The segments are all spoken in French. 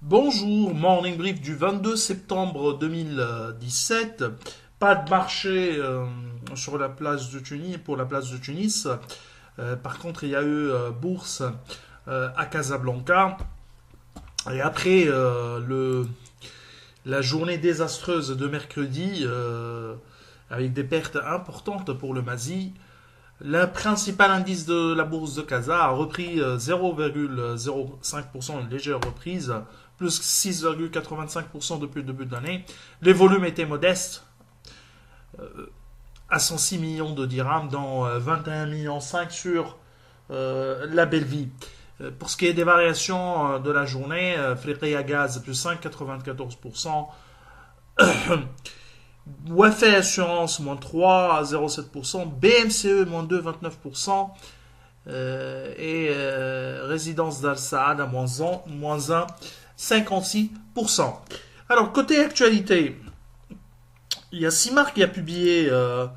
Bonjour, morning brief du 22 septembre 2017. Pas de marché sur la place de Tunis pour la place de Tunis. Par contre, il y a eu bourse à Casablanca. Et après la journée désastreuse de mercredi, avec des pertes importantes pour le Masi, le principal indice de la bourse de Casa a repris 0,05%, une légère reprise, plus 6,85% depuis le début de l'année. Les volumes étaient modestes, à 106 millions de dirhams, dans 21 millions 5 sur la belle vie. Pour ce qui est des variations de la journée, Friqia Gaz plus 5,94%, Wafa Assurance moins 3,07%, BMCE moins 2,29%, et Résidence d'Al Saad à moins 1, 56%. Alors, côté actualité, il y a Simar qui a euh,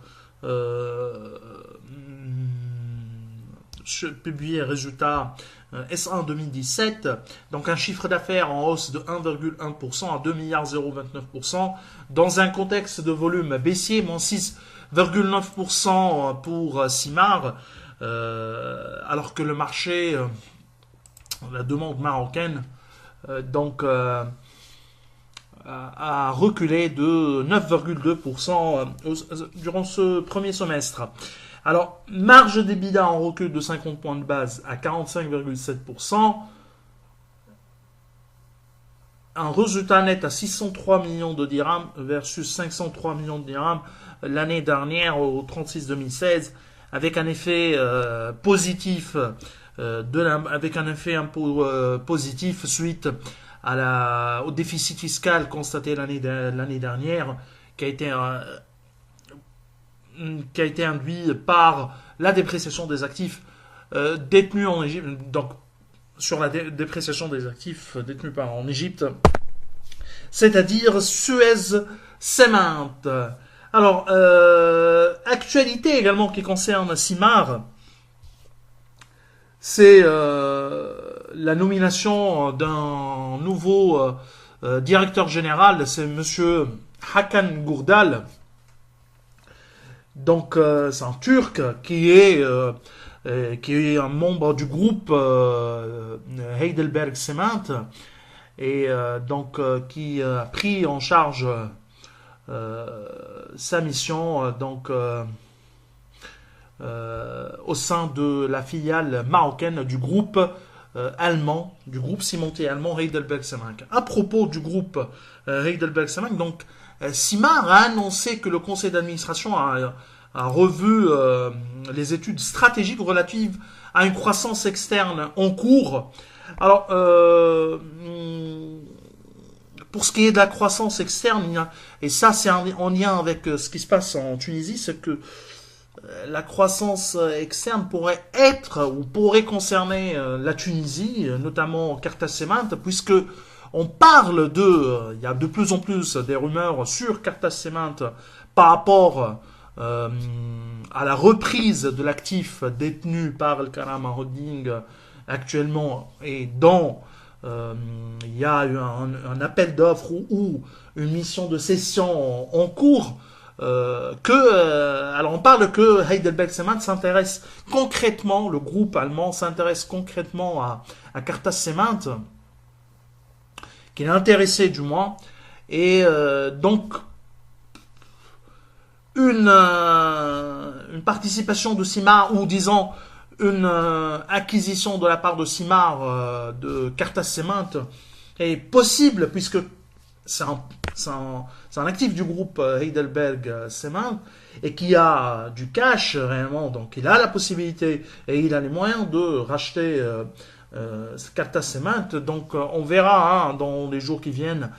publié un résultat S1 2017, donc un chiffre d'affaires en hausse de 1,1% à 2 milliards 029%, dans un contexte de volume baissier, moins 6,9% pour Simar, alors que le marché, la demande marocaine, a reculé de 9,2% durant ce premier semestre. Alors, marge d'EBITDA en recul de 50 points de base à 45,7%. Un résultat net à 603 millions de dirhams versus 503 millions de dirhams l'année dernière au 36-2016, avec un effet positif avec un effet impôt positif suite au déficit fiscal constaté l'année dernière, qui a été induit par la dépréciation des actifs détenus en Égypte, donc sur la dépréciation des actifs détenus en Égypte, c'est-à-dire Suez Cement. Alors, actualité également qui concerne Simar, c'est la nomination d'un nouveau directeur général, c'est Monsieur Hakan Gurdal. Donc, c'est un Turc qui est un membre du groupe Heidelberg Cement et qui a pris en charge sa mission au sein de la filiale marocaine du groupe allemand, du groupe cimentier allemand Heidelberg Cement. À propos du groupe Heidelberg Cement, donc Simar a annoncé que le conseil d'administration a revu les études stratégiques relatives à une croissance externe en cours. Alors, pour ce qui est de la croissance externe, et ça c'est en lien avec ce qui se passe en Tunisie, c'est que la croissance externe pourrait être ou pourrait concerner la Tunisie, notamment Carta Cement, puisque on parle il y a de plus en plus des rumeurs sur Carta Cement par rapport à la reprise de l'actif détenu par le Karama Holding actuellement, et dont il y a eu un appel d'offres ou une mission de cession en cours. Alors on parle que Heidelberg Cement s'intéresse concrètement, le groupe allemand s'intéresse concrètement à Carta Cement, qu'il est intéressé du moins, et donc une participation de Simar, ou disons une acquisition de la part de Simar de Carta Cement est possible, puisque c'est un actif du groupe Heidelberg Cement et qui a du cash réellement, donc il a la possibilité et il a les moyens de racheter Carta Cement. Donc on verra dans les jours qui viennent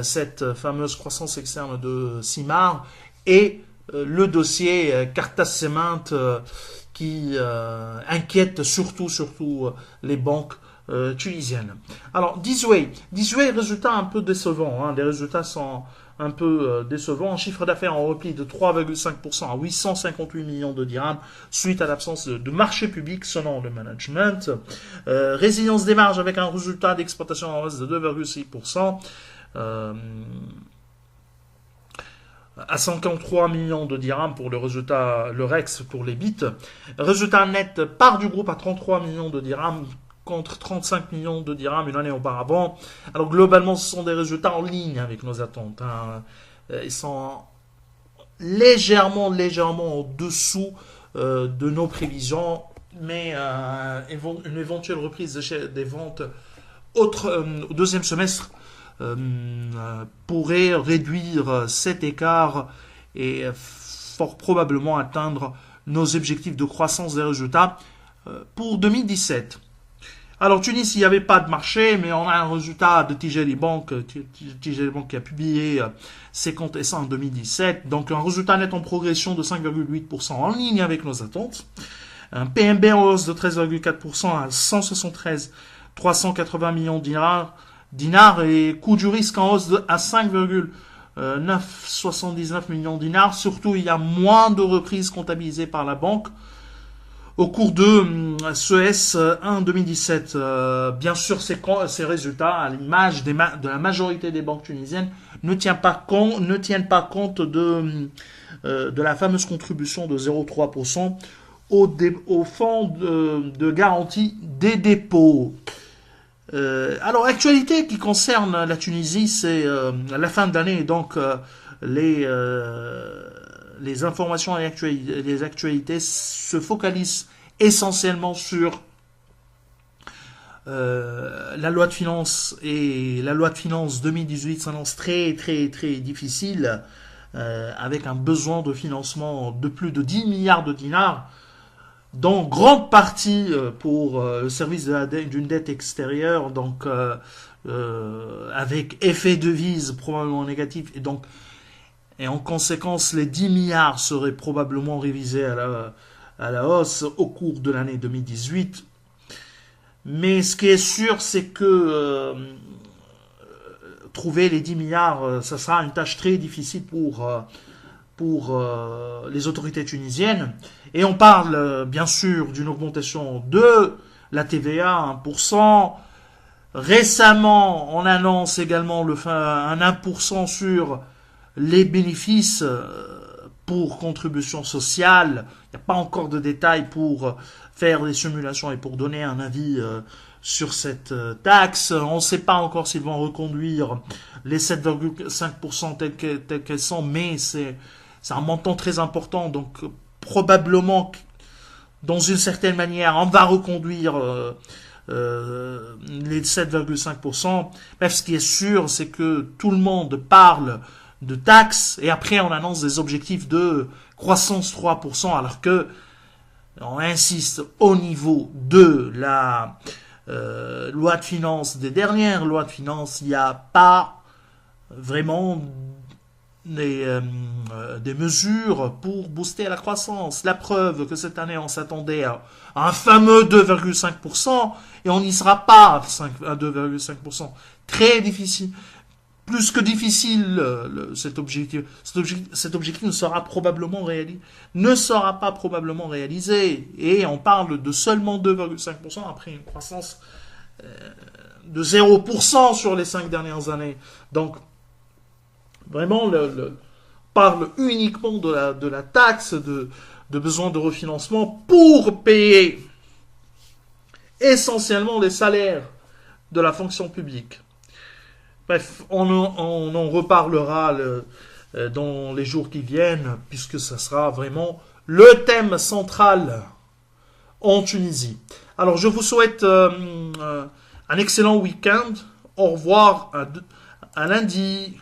cette fameuse croissance externe de Simar et le dossier Carta Cement qui inquiète surtout les banques tunisienne. Alors, Dizway, résultat un peu décevant. Hein. Les résultats sont un peu décevants. Un chiffre d'affaires en repli de 3,5% à 858 millions de dirhams suite à l'absence de marché public selon le management. Résilience des marges avec un résultat d'exploitation en hausse de 2,6%. À 53 millions de dirhams pour le résultat, le REX pour les bits. Résultat net part du groupe à 33 millions de dirhams contre 35 millions de dirhams une année auparavant. Alors globalement, ce sont des résultats en ligne avec nos attentes. Hein. Ils sont légèrement en dessous de nos prévisions, mais une éventuelle reprise des ventes au deuxième semestre pourrait réduire cet écart et fort probablement atteindre nos objectifs de croissance des résultats pour 2017. Alors Tunis, il n'y avait pas de marché, mais on a un résultat de Tijeli Bank qui a publié ses comptes S1 en 2017, donc un résultat net en progression de 5,8% en ligne avec nos attentes, un PNB en hausse de 13,4% à 173 380 millions de dinars et coût du risque en hausse à 5,979 millions de dinars. Surtout, il y a moins de reprises comptabilisées par la banque au cours de ce S1 2017. Bien sûr, ces résultats, à l'image de la majorité des banques tunisiennes, ne tiennent pas compte de la fameuse contribution de 0,3% au fonds de garantie des dépôts. Alors, actualité qui concerne la Tunisie, c'est la fin de l'année, donc les informations et les actualités se focalisent essentiellement sur la loi de finances, et la loi de finances 2018 s'annonce très très très difficile, avec un besoin de financement de plus de 10 milliards de dinars, dont grande partie pour le service d'une dette extérieure, donc avec effet devise probablement négatif, et en conséquence les 10 milliards seraient probablement révisés à la hausse au cours de l'année 2018. Mais ce qui est sûr, c'est que trouver les 10 milliards, ça sera une tâche très difficile pour les autorités tunisiennes. Et on parle bien sûr d'une augmentation de la TVA à 1%. Récemment, on annonce également un 1% sur les bénéfices pour contribution sociale. Il n'y a pas encore de détails pour faire des simulations et pour donner un avis sur cette taxe. On ne sait pas encore s'ils vont reconduire les 7,5% telles qu'elles sont, mais c'est un montant très important, donc probablement, dans une certaine manière, on va reconduire les 7,5%. Bref, ce qui est sûr, c'est que tout le monde parle de taxes, et après on annonce des objectifs de croissance 3%, alors que on insiste au niveau de la loi de finances, des dernières lois de finances, il n'y a pas vraiment des mesures pour booster la croissance. La preuve que cette année on s'attendait à un fameux 2,5% et on n'y sera pas à 2,5%. Très difficile. Plus que difficile, cet objectif ne sera pas probablement réalisé. Et on parle de seulement 2,5% après une croissance de 0% sur les 5 dernières années. Donc, vraiment, on parle uniquement de la taxe, de besoin de refinancement pour payer essentiellement les salaires de la fonction publique. Bref, on en reparlera dans les jours qui viennent, puisque ça sera vraiment le thème central en Tunisie. Alors, je vous souhaite un excellent week-end. Au revoir à lundi.